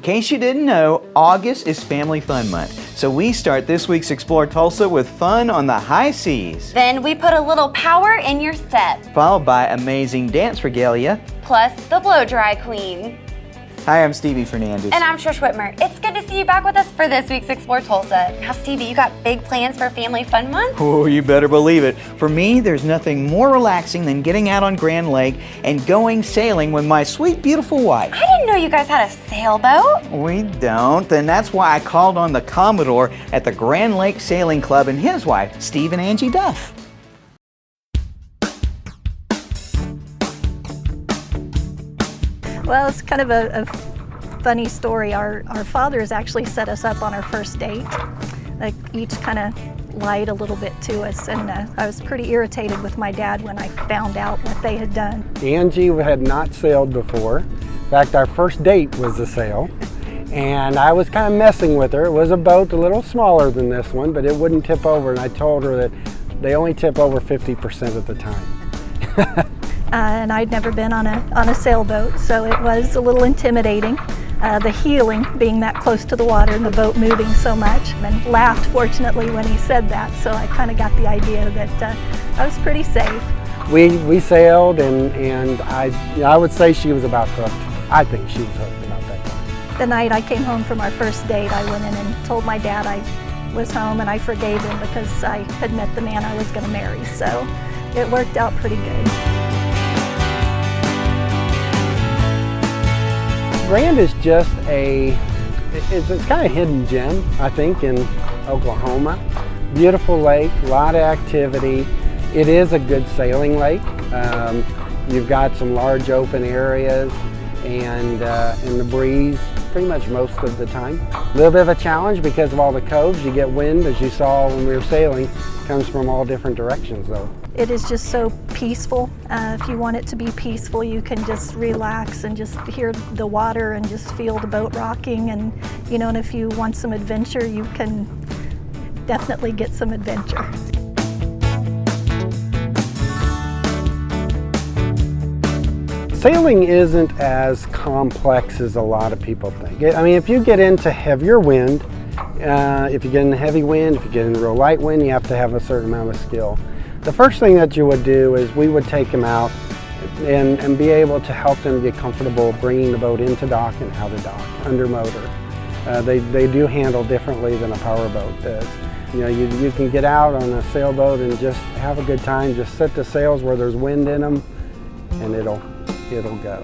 case you didn't know, August is Family Fun Month. So we start this week's Explore Tulsa with fun on the high seas. Then we put a little power in your step. Followed by amazing dance regalia. Plus the blow dry queen. Hi, I'm Stevie Fernandez. And I'm Trish Whitmer. It's good to see you back with us for this week's Explore Tulsa. Now, Stevie, you got big plans for Family Fun Month? Oh, you better believe it. For me, there's nothing more relaxing than getting out on Grand Lake and going sailing with my sweet, beautiful wife. I didn't know you guys had a sailboat. We don't, and that's why I called on the Commodore at the Grand Lake Sailing Club and his wife, Steve and Angie Duff. Well, it's kind of a funny story. Our fathers actually set us up on our first date. Like, each kind of lied a little bit to us, and I was pretty irritated with my dad when I found out what they had done. Angie had not sailed before. In fact, our first date was a sail, and I was kind of messing with her. It was a boat a little smaller than this one, but it wouldn't tip over, and I told her that they only tip over 50% of the time. And I'd never been on a sailboat, so it was a little intimidating. The heeling, being that close to the water and the boat moving so much, and laughed fortunately when he said that, so I kind of got the idea that I was pretty safe. We sailed, and I would say she was about hooked. I think she was hooked about that time. The night I came home from our first date, I went in and told my dad I was home, and I forgave him because I had met the man I was going to marry, so it worked out pretty good. Grand is just it's kind of a hidden gem, I think, in Oklahoma. Beautiful lake, a lot of activity. It is a good sailing lake. You've got some large open areas and the breeze pretty much most of the time. A little bit of a challenge because of all the coves. You get wind, as you saw when we were sailing, comes from all different directions though. It is just so peaceful. If you want it to be peaceful, you can just relax and just hear the water and just feel the boat rocking. And and if you want some adventure, you can definitely get some adventure. Sailing isn't as complex as a lot of people think. I mean, if you get into heavier wind, if you get in heavy wind, if you get in real light wind, you have to have a certain amount of skill. The first thing that you would do is we would take them out and be able to help them get comfortable bringing the boat into dock and out of dock under motor. They do handle differently than a power boat does. You can get out on a sailboat and just have a good time. Just set the sails where there's wind in them, and it'll go.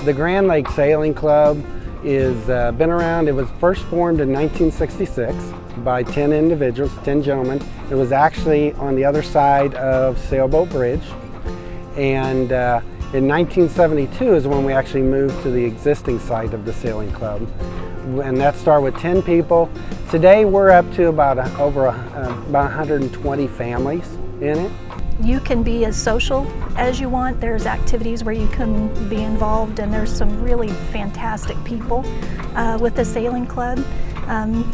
The Grand Lake Sailing Club is been around. It was first formed in 1966 by 10 individuals, 10 gentlemen. It was actually on the other side of Sailboat Bridge, and in 1972 is when we actually moved to the existing site of the sailing club, and that started with 10 people. Today we're up to about 120 families in it. You can be as social as you want. There's activities where you can be involved, and there's some really fantastic people with the sailing club.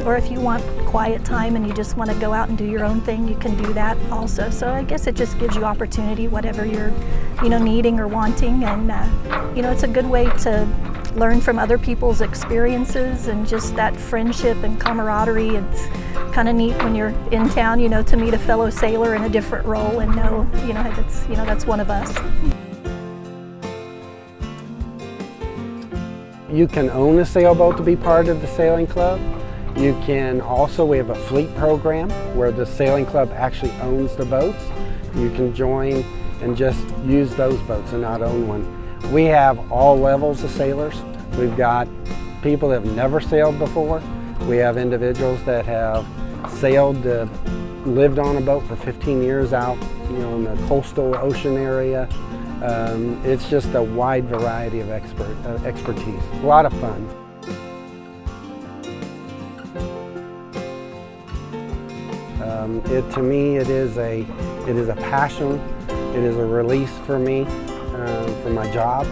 Or if you want quiet time and you just want to go out and do your own thing, you can do that also. So I guess it just gives you opportunity, whatever you're needing or wanting, and it's a good way to learn from other people's experiences and just that friendship and camaraderie. It's kind of neat when you're in town, to meet a fellow sailor in a different role and know, that's one of us. You can own a sailboat to be part of the sailing club. You can also, we have a fleet program where the sailing club actually owns the boats. You can join and just use those boats and not own one. We have all levels of sailors. We've got people that have never sailed before. We have individuals that have sailed, lived on a boat for 15 years out, in the coastal ocean area. It's just a wide variety of expertise. A lot of fun. To me, it is a passion. It is a release for me, for my job.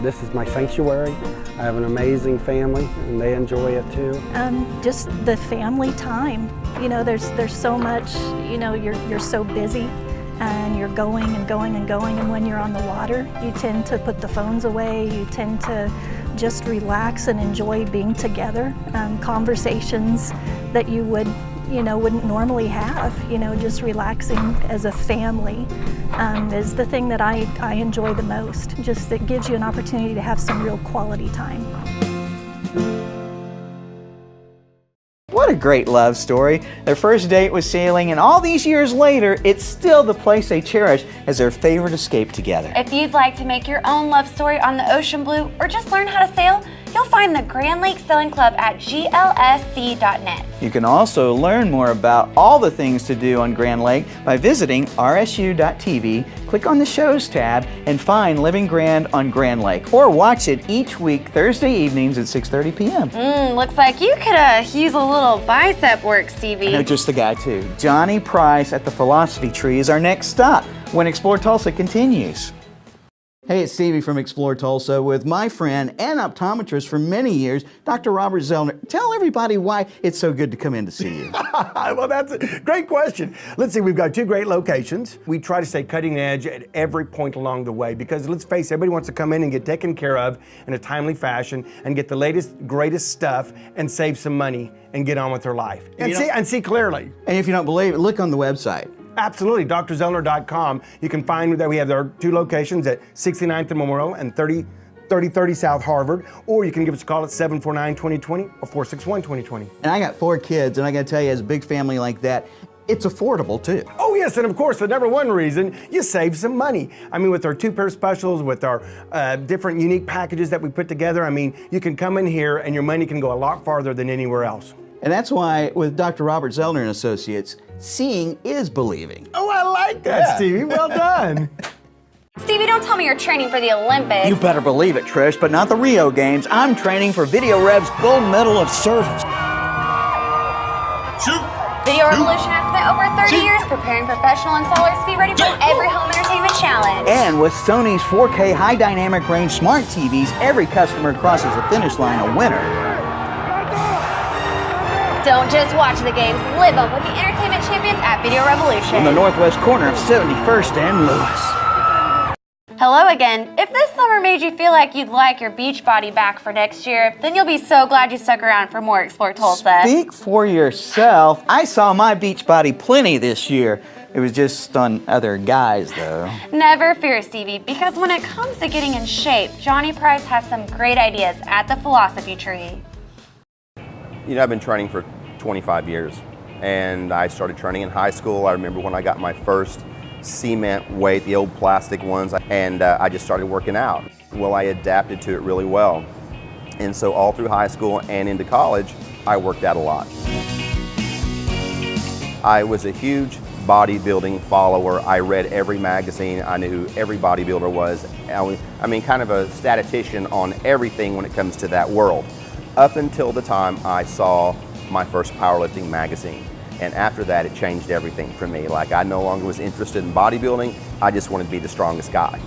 This is my sanctuary. I have an amazing family, and they enjoy it too. Just the family time. There's so much. You're so busy, and you're going and going and going, and when you're on the water, you tend to put the phones away, you tend to just relax and enjoy being together. Conversations that you wouldn't normally have, just relaxing as a family is the thing that I enjoy the most. Just that gives you an opportunity to have some real quality time. What a great love story. Their first date was sailing, and all these years later, it's still the place they cherish as their favorite escape together. If you'd like to make your own love story on the ocean blue or just learn how to sail, you'll find the Grand Lake Sailing Club at glsc.net. You can also learn more about all the things to do on Grand Lake by visiting rsu.tv, click on the shows tab, and find Living Grand on Grand Lake, or watch it each week Thursday evenings at 6:30 p.m. Looks like you could use a little bicep work, Stevie. I know just the guy too. Johnny Price at the Philosophy Tree is our next stop when Explore Tulsa continues. Hey, it's Stevie from Explore Tulsa with my friend and optometrist for many years, Dr. Robert Zellner. Tell everybody why it's so good to come in to see you. Well, that's a great question. Let's see, we've got 2 great locations. We try to stay cutting edge at every point along the way because let's face it, everybody wants to come in and get taken care of in a timely fashion and get the latest, greatest stuff and save some money and get on with their life. And see clearly. And if you don't believe it, look on the website. Absolutely, drzellner.com. You can find that we have our 2 locations at 69th and Memorial and 3030 South Harvard, or you can give us a call at 749-2020 or 461-2020. And I got 4 kids, and I got to tell you, as a big family like that, it's affordable too. Oh yes, and of course, the number 1 reason, you save some money. I mean, with our 2-pair specials, with our different unique packages that we put together, I mean, you can come in here and your money can go a lot farther than anywhere else. And that's why with Dr. Robert Zellner and Associates, seeing is believing. Oh, I like that, Stevie. Well done. Stevie, don't tell me you're training for the Olympics. You better believe it, Trish, but not the Rio Games. I'm training for Video Rev's Gold Medal of Service. Shoot! Video Revolution has spent over 30 years preparing professional installers to be ready for every home entertainment challenge. And with Sony's 4K high dynamic range smart TVs, every customer crosses the finish line a winner. Don't just watch the games, live them with the entertainment champions at Video Revolution. On the northwest corner of 71st and Lewis. Hello again. If this summer made you feel like you'd like your beach body back for next year, then you'll be so glad you stuck around for more Explore Tulsa. Speak for yourself. I saw my beach body plenty this year. It was just on other guys, though. Never fear, Stevie, because when it comes to getting in shape, Johnny Price has some great ideas at the Philosophy Tree. You know, I've been training for 25 years, and I started training in high school. I remember when I got my first cement weight, the old plastic ones, and I just started working out. Well, I adapted to it really well. And so all through high school and into college, I worked out a lot. I was a huge bodybuilding follower. I read every magazine. I knew who every bodybuilder was. I mean, kind of a statistician on everything when it comes to that world. Up until the time I saw my first powerlifting magazine. And after that, it changed everything for me. Like, I no longer was interested in bodybuilding. I just wanted to be the strongest guy.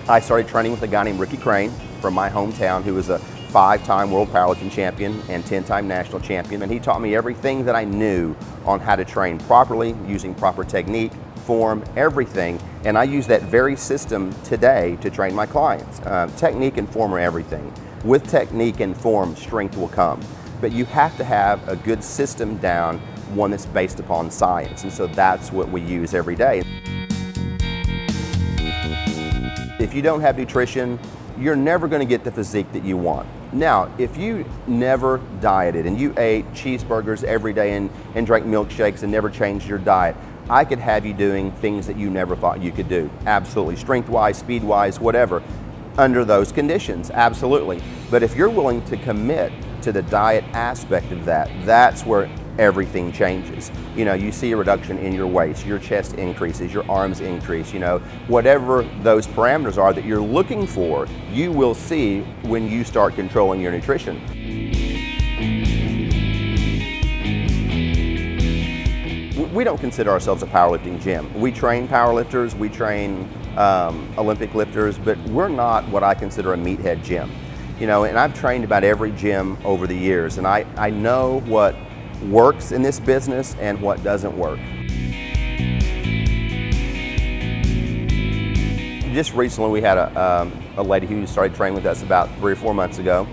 I started training with a guy named Ricky Crane from my hometown, who was a 5-time world powerlifting champion and 10-time national champion. And he taught me everything that I knew on how to train properly, using proper technique, form, everything. And I use that very system today to train my clients. Technique and form are everything. With technique and form, strength will come. But you have to have a good system down, one that's based upon science. And so that's what we use every day. If you don't have nutrition, you're never going to get the physique that you want. Now, if you never dieted and you ate cheeseburgers every day and drank milkshakes and never changed your diet, I could have you doing things that you never thought you could do. Absolutely. Strength-wise, speed-wise, whatever. Under those conditions, absolutely. But if you're willing to commit to the diet aspect of that, that's where everything changes. You know, you see a reduction in your waist, your chest increases, your arms increase, you know, whatever those parameters are that you're looking for, you will see when you start controlling your nutrition. We don't consider ourselves a powerlifting gym. We train powerlifters, we train Olympic lifters, but we're not what I consider a meathead gym. You know, and I've trained about every gym over the years, and I know what works in this business and what doesn't work. Just recently we had a lady who started training with us about 3 or 4 months ago,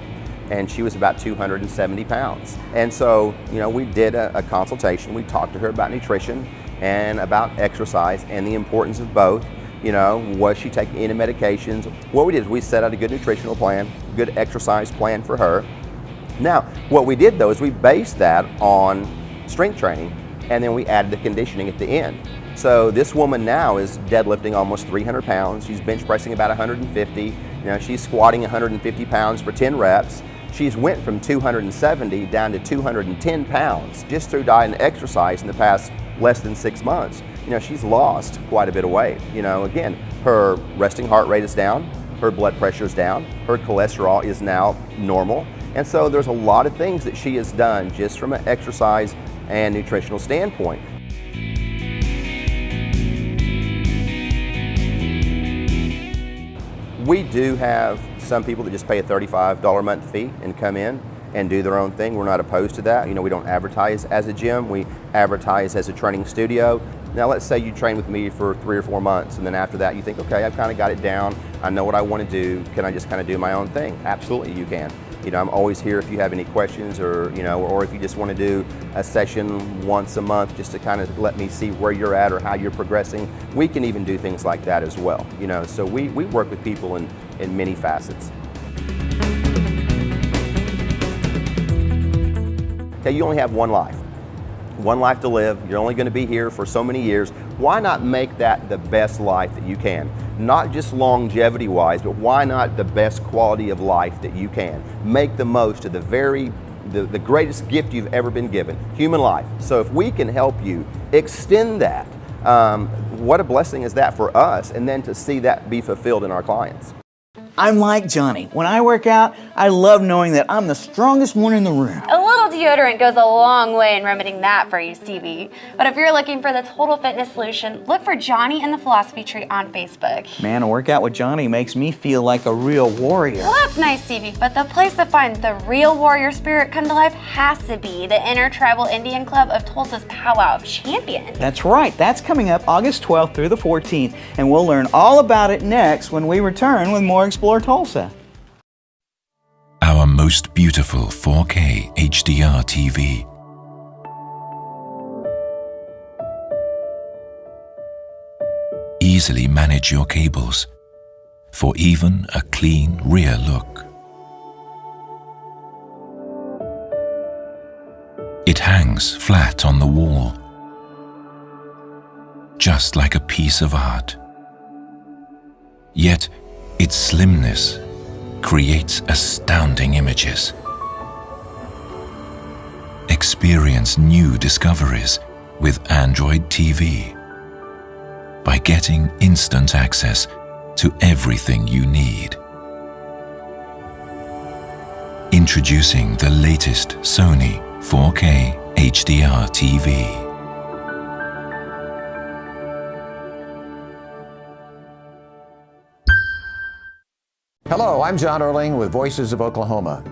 and she was about 270 pounds. And so, we did a consultation. We talked to her about nutrition and about exercise and the importance of both. Was she taking any medications? What we did is we set out a good nutritional plan, good exercise plan for her. Now, what we did though is we based that on strength training, and then we added the conditioning at the end. So this woman now is deadlifting almost 300 pounds. She's bench pressing about 150. She's squatting 150 pounds for 10 reps. She's went from 270 down to 210 pounds just through diet and exercise in the past less than 6 months. She's lost quite a bit of weight. Again, her resting heart rate is down, her blood pressure is down, her cholesterol is now normal. And so there's a lot of things that she has done just from an exercise and nutritional standpoint. We do have some people that just pay a $35 a month fee and come in and do their own thing. We're not opposed to that. We don't advertise as a gym, we advertise as a training studio. Now let's say you train with me for 3 or 4 months, and then after that you think, okay, I've kind of got it down, I know what I want to do, can I just kind of do my own thing? Absolutely you can. I'm always here if you have any questions, or or if you just want to do a session once a month just to kind of let me see where you're at or how you're progressing. We can even do things like that as well. So we work with people in many facets. Okay, you only have one life to live. You're only going to be here for so many years. Why not make that the best life that you can? Not just longevity wise, but why not the best quality of life that you can? Make the most of the greatest gift you've ever been given, human life. So if we can help you extend that, what a blessing is that for us, and then to see that be fulfilled in our clients. I'm like Johnny. When I work out, I love knowing that I'm the strongest one in the room. A little deodorant goes a long way in remedying that for you, Stevie. But if you're looking for the total fitness solution, look for Johnny and the Philosophy Tree on Facebook. Man, a workout with Johnny makes me feel like a real warrior. Well, that's nice, Stevie, but the place to find the real warrior spirit come to life has to be the Intertribal Indian Club of Tulsa's Powwow of Champions. That's right. That's coming up August 12th through the 14th, and we'll learn all about it next when we return with more Explore Tulsa. Our most beautiful 4K HDR TV. Easily manage your cables for even a clean rear look. It hangs flat on the wall, just like a piece of art. Yet its slimness creates astounding images. Experience new discoveries with Android TV by getting instant access to everything you need. Introducing the latest Sony 4K HDR TV. Hello, I'm John Erling with Voices of Oklahoma.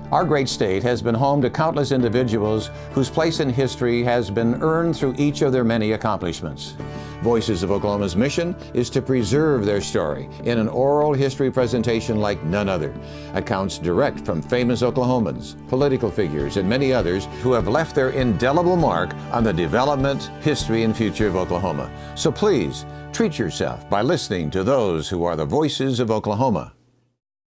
Our great state has been home to countless individuals whose place in history has been earned through each of their many accomplishments. Voices of Oklahoma's mission is to preserve their story in an oral history presentation like none other. Accounts direct from famous Oklahomans, political figures, and many others who have left their indelible mark on the development, history, and future of Oklahoma. So please, treat yourself by listening to those who are the voices of Oklahoma.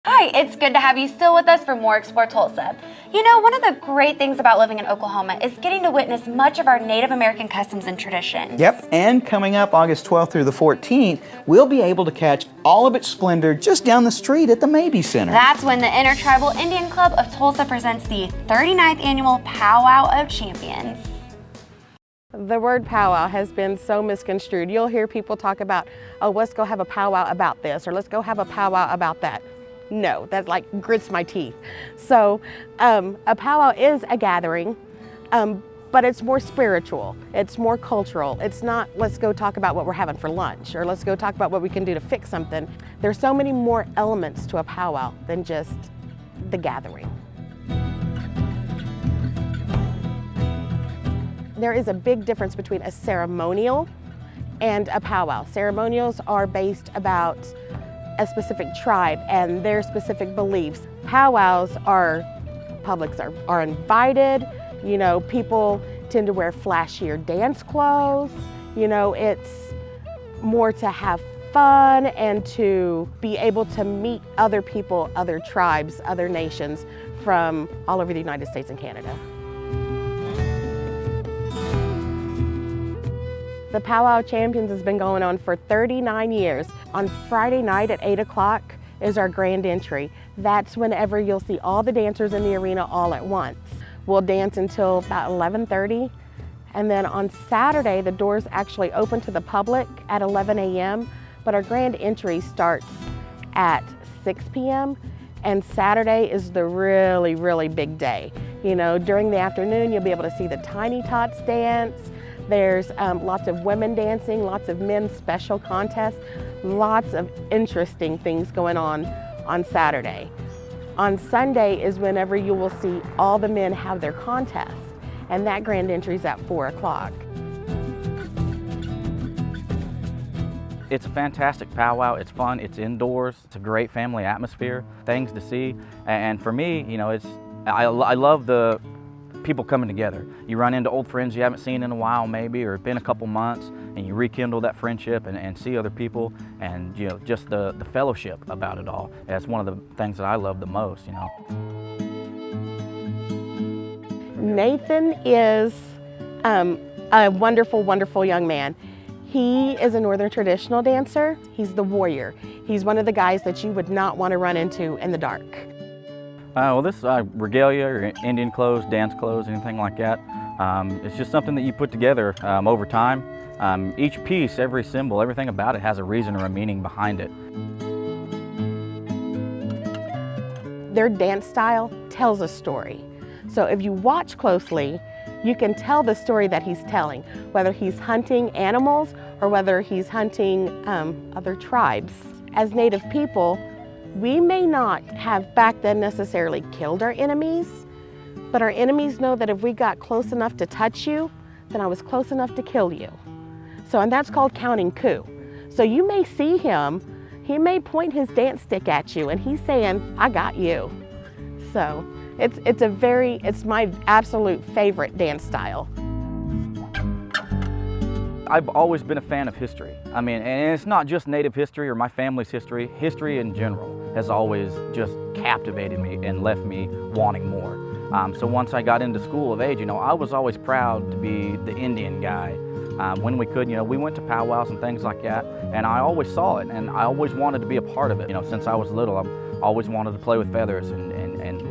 Hi, it's good to have you still with us for more Explore Tulsa. One of the great things about living in Oklahoma is getting to witness much of our Native American customs and traditions. Yep, and coming up August 12th through the 14th, we'll be able to catch all of its splendor just down the street at the Mabee Center. That's when the Intertribal Indian Club of Tulsa presents the 39th Annual Powwow of Champions. The word powwow has been so misconstrued. You'll hear people talk about, oh, let's go have a powwow about this, or let's go have a powwow about that. No, that like grits my teeth. So a powwow is a gathering, but it's more spiritual, it's more cultural. It's not, let's go talk about what we're having for lunch, or let's go talk about what we can do to fix something. There's so many more elements to a powwow than just the gathering. There is a big difference between a ceremonial and a powwow. Ceremonials are based about a specific tribe and their specific beliefs. Powwows are, publics are invited, you know, people tend to wear flashier dance clothes, you know, it's more to have fun and to be able to meet other people, other tribes, other nations from all over the United States and Canada. The Powwow Champions has been going on for 39 years. On Friday night at 8 o'clock is our grand entry. That's whenever you'll see all the dancers in the arena all at once. We'll dance until about 11:30. And then on Saturday, the doors actually open to the public at 11 a.m., but our grand entry starts at 6 p.m. And Saturday is the really, really big day. You know, during the afternoon, you'll be able to see the Tiny Tots dance. There's lots of women dancing, lots of men's special contests, lots of interesting things going on Saturday. On Sunday is whenever you will see all the men have their contests, and that grand entry is at 4 o'clock. It's a fantastic powwow. It's fun. It's indoors. It's a great family atmosphere, things to see. And for me, you know, I love the people coming together. You run into old friends you haven't seen in a while maybe, or been a couple months, and you rekindle that friendship and see other people, and you know, just the fellowship about it all. That's one of the things that I love the most, you know. Nathan is a wonderful, wonderful young man. He is a Northern traditional dancer. He's the warrior. He's one of the guys that you would not want to run into in the dark. Well, this regalia or Indian clothes, dance clothes, anything like that, it's just something that you put together over time. Each piece, every symbol, everything about it has a reason or a meaning behind it. Their dance style tells a story. So if you watch closely, you can tell the story that he's telling, whether he's hunting animals or whether he's hunting other tribes. As Native people, we may not have back then necessarily killed our enemies, but our enemies know that if we got close enough to touch you, then I was close enough to kill you. So, and that's called counting coup. So you may see him, he may point his dance stick at you and he's saying, I got you. So it's my absolute favorite dance style. I've always been a fan of history. I mean, and it's not just Native history or my family's history. History in general has always just captivated me and left me wanting more. So once I got into school of age, you know, I was always proud to be the Indian guy. When we could, you know, we went to powwows and things like that, and I always saw it, and I always wanted to be a part of it. You know, since I was little, I always wanted to play with feathers and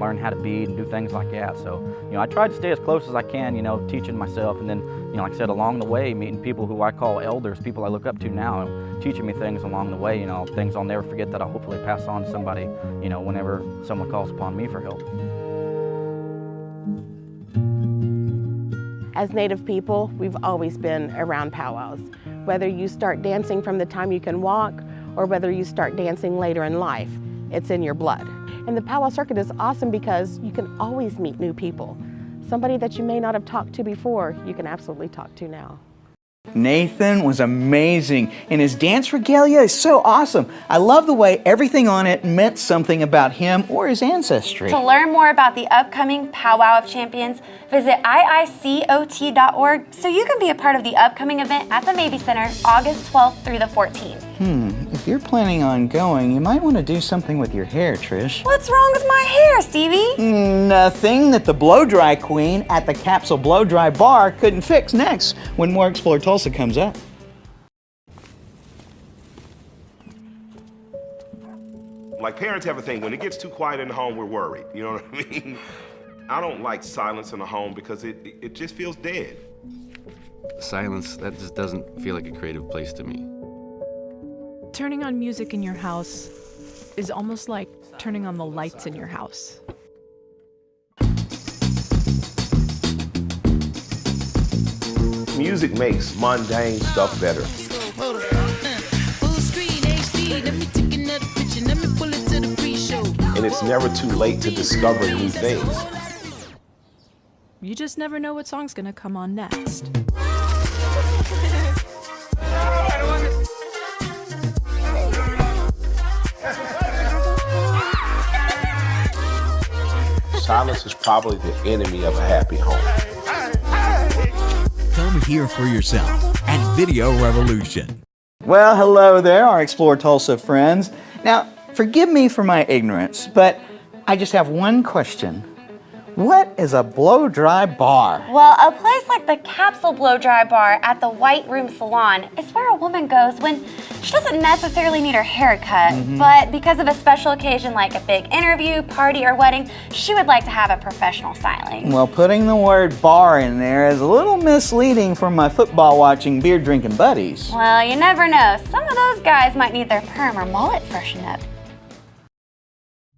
learn how to bead and do things like that. So, you know, I tried to stay as close as I can, you know, teaching myself, and then, you know, like I said, along the way, meeting people who I call elders, people I look up to now, teaching me things along the way, you know, things I'll never forget that I'll hopefully pass on to somebody, you know, whenever someone calls upon me for help. As Native people, we've always been around powwows. Whether you start dancing from the time you can walk or whether you start dancing later in life, it's in your blood. And the powwow circuit is awesome because you can always meet new people. Somebody that you may not have talked to before, you can absolutely talk to now. Nathan was amazing, and his dance regalia is so awesome. I love the way everything on it meant something about him or his ancestry. To learn more about the upcoming Powwow of Champions, visit iicot.org so you can be a part of the upcoming event at the Mabee Center, August 12th through the 14th. If you're planning on going, you might want to do something with your hair, Trish. What's wrong with my hair, Stevie? Nothing that the blow dry queen at the Kapsule Blow Dry Bar couldn't fix next when More Explore Tulsa comes up. Like, parents have a thing, when it gets too quiet in the home, we're worried. You know what I mean? I don't like silence in the home because it just feels dead. Silence, that just doesn't feel like a creative place to me. Turning on music in your house is almost like turning on the lights in your house. Music makes mundane stuff better. And it's never too late to discover new things. You just never know what song's gonna come on next. Silence is probably the enemy of a happy home. Come hear for yourself at Video Revolution. Well, hello there, our Explore Tulsa friends. Now, forgive me for my ignorance, but I just have one question. What is a blow dry bar? Well, a place like the Kapsule Blow Dry Bar at the White Room Salon is where a woman goes when she doesn't necessarily need her hair cut, but because of a special occasion like a big interview, party, or wedding, she would like to have a professional styling. Well, putting the word bar in there is a little misleading for my football watching, beer drinking buddies. Well, you never know. Some of those guys might need their perm or mullet freshened up.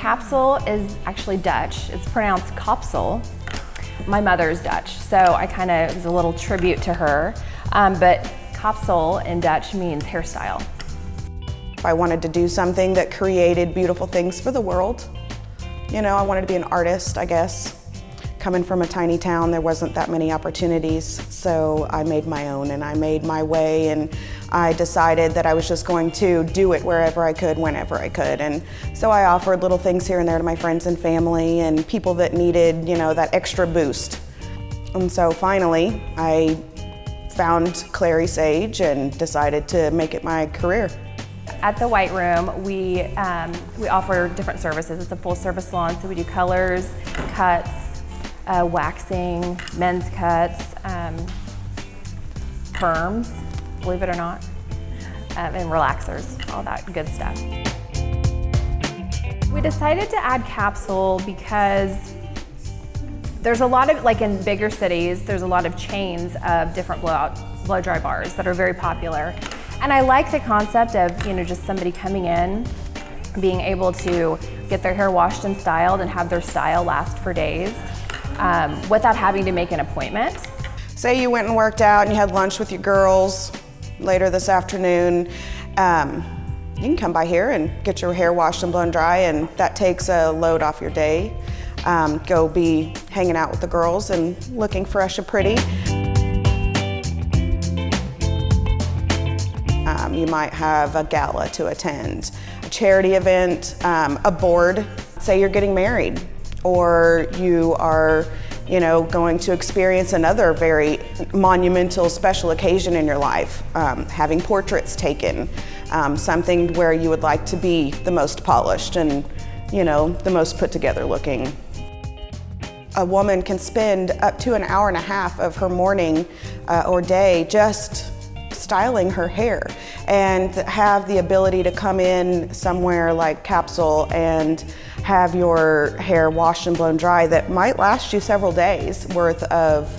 Kapsule is actually Dutch. It's pronounced Kapsule. My mother is Dutch, so I kind of, it was a little tribute to her. But Kapsule in Dutch means hairstyle. I wanted to do something that created beautiful things for the world. You know, I wanted to be an artist, I guess. Coming from a tiny town, there wasn't that many opportunities, so I made my own and I made my way, and I decided that I was just going to do it wherever I could, whenever I could. And so I offered little things here and there to my friends and family and people that needed, you know, that extra boost. And so finally, I found Clary Sage and decided to make it my career. At the White Room, we offer different services. It's a full service salon, so we do colors, cuts, waxing, men's cuts, perms, believe it or not, and relaxers, all that good stuff. We decided to add Kapsule because there's a lot of, like in bigger cities, there's a lot of chains of different blow dry bars that are very popular. And I like the concept of, you know, just somebody coming in, being able to get their hair washed and styled and have their style last for days. Without having to make an appointment. Say you went and worked out and you had lunch with your girls later this afternoon. You can come by here and get your hair washed and blown dry, and that takes a load off your day. Go be hanging out with the girls and looking fresh and pretty. You might have a gala to attend, a charity event, a board. Say you're getting married, or you are, you know, going to experience another very monumental special occasion in your life, having portraits taken, something where you would like to be the most polished and, you know, the most put together looking. A woman can spend up to an hour and a half of her morning or day just styling her hair, and have the ability to come in somewhere like Kapsule and have your hair washed and blown dry that might last you several days worth of,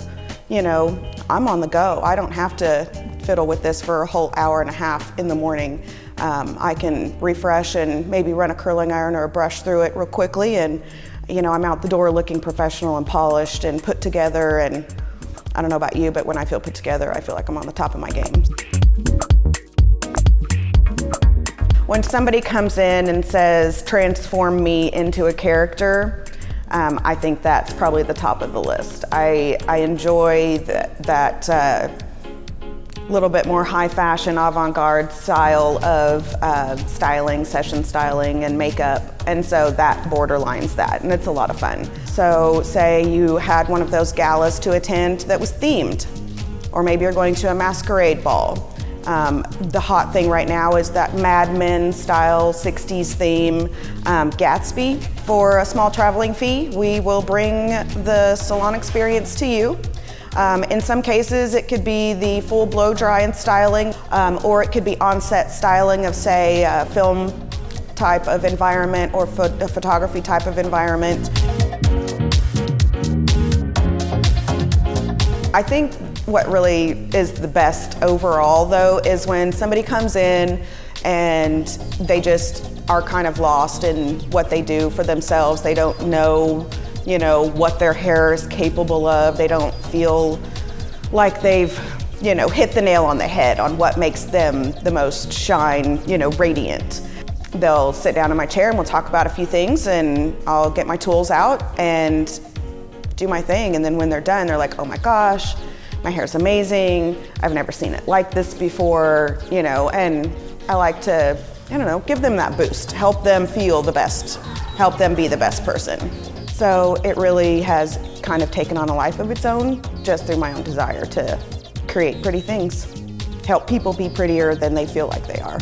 you know, I'm on the go. I don't have to fiddle with this for a whole hour and a half in the morning. I can refresh and maybe run a curling iron or a brush through it real quickly, and, you know, I'm out the door looking professional and polished and put together. And I don't know about you, but when I feel put together, I feel like I'm on the top of my game. When somebody comes in and says, transform me into a character, I think that's probably the top of the list. I enjoy that little bit more high fashion, avant-garde style of styling, session styling and makeup. And so that borderlines that, and it's a lot of fun. So say you had one of those galas to attend that was themed, or maybe you're going to a masquerade ball. The hot thing right now is that Mad Men style 60s theme Gatsby. For a small traveling fee, we will bring the salon experience to you. In some cases, it could be the full blow dry and styling, or it could be on-set styling of, say, a film type of environment or a photography type of environment. I think what really is the best overall, though, is when somebody comes in and they just are kind of lost in what they do for themselves. They don't know, you know, what their hair is capable of. They don't feel like they've, you know, hit the nail on the head on what makes them the most shine, you know, radiant. They'll sit down in my chair and we'll talk about a few things, and I'll get my tools out and do my thing. And then when they're done, they're like, oh my gosh, my hair's amazing. I've never seen it like this before, you know, and I like to, I don't know, give them that boost, help them feel the best, help them be the best person. So it really has kind of taken on a life of its own just through my own desire to create pretty things, help people be prettier than they feel like they are.